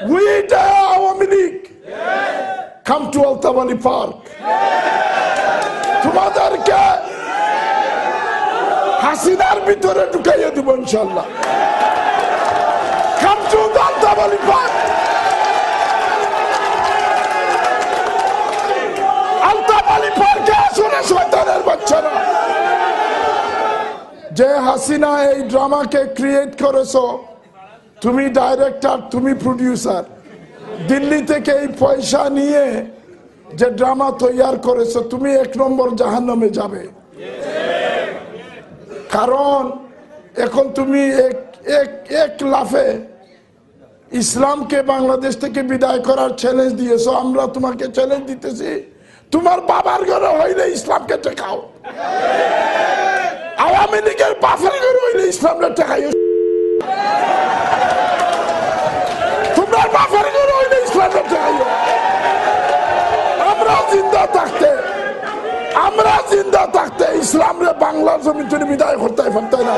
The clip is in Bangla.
We dare Awami League. Come to Altawali Park. তোমাদেরকে হাসিনার ভিতরে ঢুকাইয়ে দিব ইনশাআল্লাহ। Come to Altawali Park. Altawali Park আসলে শয়তানের বাচ্চারা। যে হাসিনা এই ড্রামাকে ক্রিয়েট করেছো, তুমি ডাইরেক্টর, তুমি প্রডিউসার, দিল্লি থেকে এই পয়সা নিয়ে যে ড্রামা তৈয়ার করেছো, তুমি 1 নম্বর জাহান্নামে যাবে। কারণ এখন তুমি এক লাফে ইসলামকে বাংলাদেশ থেকে বিদায় করার চ্যালেঞ্জ দিয়েছো। আমরা তোমাকে চ্যালেঞ্জ দিতেছি, তোমার বাবার ঘরে হইলে ইসলামকে টেকাও, আওয়ামী লীগের বাপের ঘরে হইলে ইসলামকে টেকাইও, তোমার বাপের ঘরে হইলে ইসলামকে টেকাইও। আমরা জিন্দা থাকতে ইসলামরে বাংলার জমি বিদায় করতে পারতে না।